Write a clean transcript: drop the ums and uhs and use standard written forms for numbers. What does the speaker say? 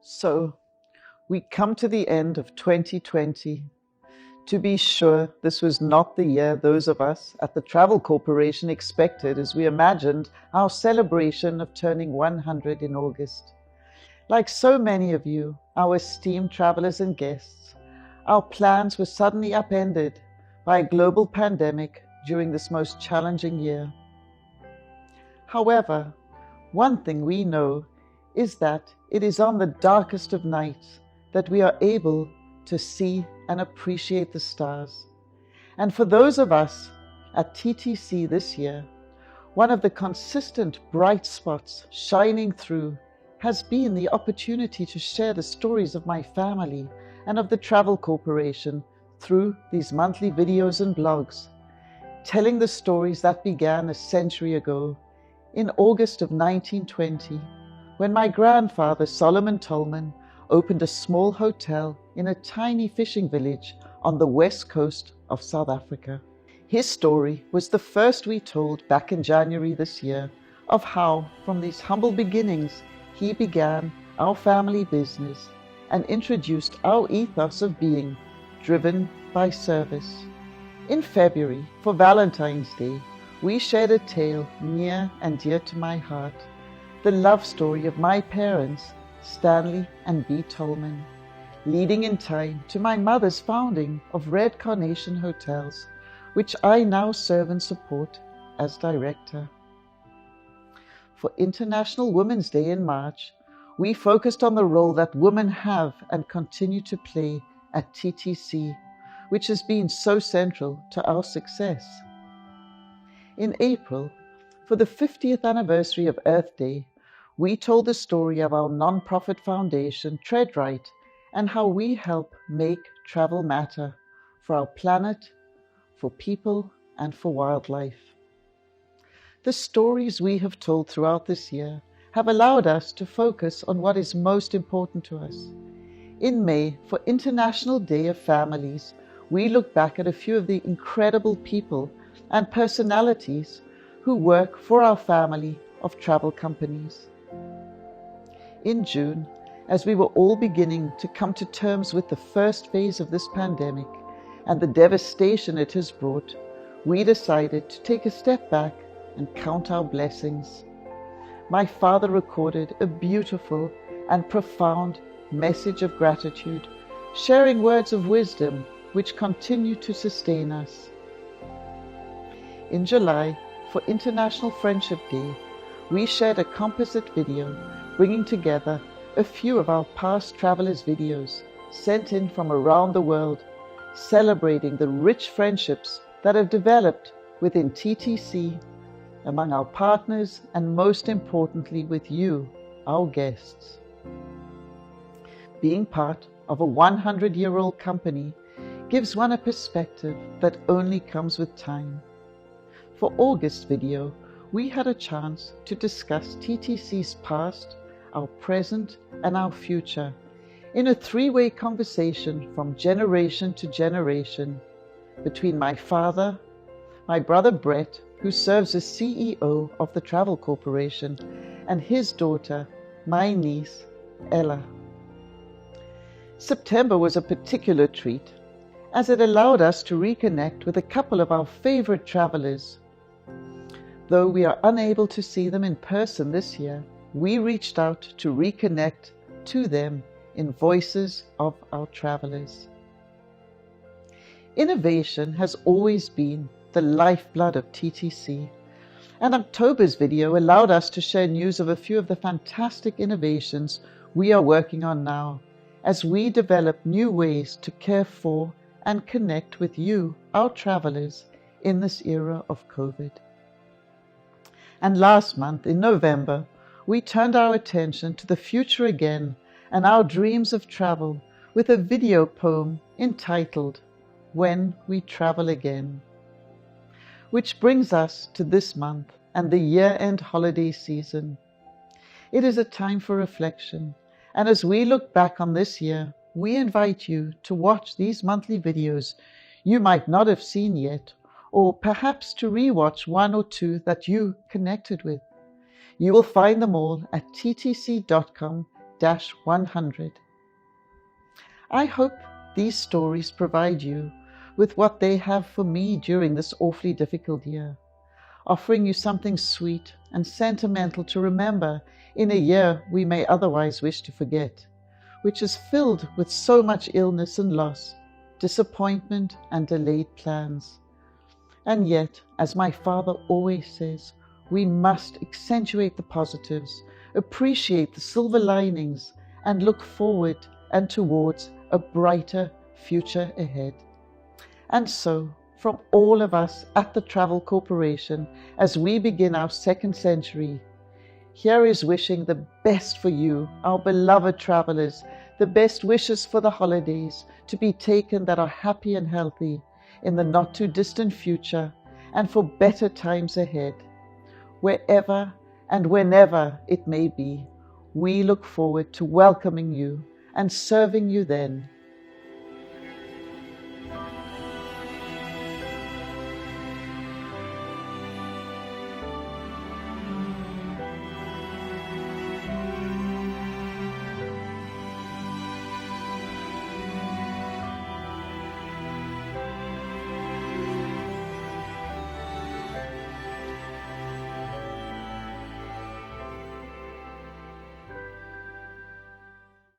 So, we come to the end of 2020. To be sure, this was not the year those of us at the Travel Corporation expected as we imagined our celebration of turning 100 in August. Like so many of you, our esteemed travelers and guests, our plans were suddenly upended by a global pandemic during this most challenging year. However, one thing we know is that it is on the darkest of nights that we are able to see and appreciate the stars. And for those of us at TTC this year, one of the consistent bright spots shining through has been the opportunity to share the stories of my family and of the Travel Corporation through these monthly videos and blogs, telling the stories that began a century ago in August of 1920, when my grandfather Solomon Tolman opened a small hotel in a tiny fishing village on the west coast of South Africa. His story was the first we told back in January this year of how, from these humble beginnings, he began our family business and introduced our ethos of being driven by service. In February, for Valentine's Day, we shared a tale near and dear to my heart, the love story of my parents, Stanley and B. Tolman, leading in time to my mother's founding of Red Carnation Hotels, which I now serve and support as director. For International Women's Day in March, we focused on the role that women have and continue to play at TTC, which has been so central to our success. In April, for the 50th anniversary of Earth Day, we told the story of our non-profit foundation, Tread Right, and how we help make travel matter for our planet, for people, and for wildlife. The stories we have told throughout this year have allowed us to focus on what is most important to us. In May, for International Day of Families, we look back at a few of the incredible people and personalities who work for our family of travel companies. In June, as we were all beginning to come to terms with the first phase of this pandemic and the devastation it has brought, we decided to take a step back and count our blessings. My father recorded a beautiful and profound message of gratitude, sharing words of wisdom which continue to sustain us. In July, for International Friendship Day, we shared a composite video bringing together a few of our past travelers' videos sent in from around the world, celebrating the rich friendships that have developed within TTC, among our partners, and most importantly with you, our guests. Being part of a 100-year-old company gives one a perspective that only comes with time. For August's video, we had a chance to discuss TTC's past, our present, and our future in a three-way conversation from generation to generation between my father, my brother Brett, who serves as CEO of the Travel Corporation, and his daughter, my niece, Ella. September was a particular treat, as it allowed us to reconnect with a couple of our favorite travelers. Though we are unable to see them in person this year, we reached out to reconnect to them in Voices of Our Travelers. Innovation has always been the lifeblood of TTC, and October's video allowed us to share news of a few of the fantastic innovations we are working on now, as we develop new ways to care for and connect with you, our travelers, in this era of COVID. And last month, in November, we turned our attention to the future again and our dreams of travel with a video poem entitled When We Travel Again. Which brings us to this month and the year-end holiday season. It is a time for reflection, and as we look back on this year, we invite you to watch these monthly videos you might not have seen yet, or perhaps to rewatch one or two that you connected with. You will find them all at ttc.com 100. I hope these stories provide you with what they have for me during this awfully difficult year, offering you something sweet and sentimental to remember in a year we may otherwise wish to forget, which is filled with so much illness and loss, disappointment and delayed plans. And yet, as my father always says, we must accentuate the positives, appreciate the silver linings, and look forward and towards a brighter future ahead. And so, from all of us at the Travel Corporation, as we begin our second century, here is wishing the best for you, our beloved travelers, the best wishes for the holidays to be taken that are happy and healthy in the not too distant future, and for better times ahead. Wherever and whenever it may be, we look forward to welcoming you and serving you then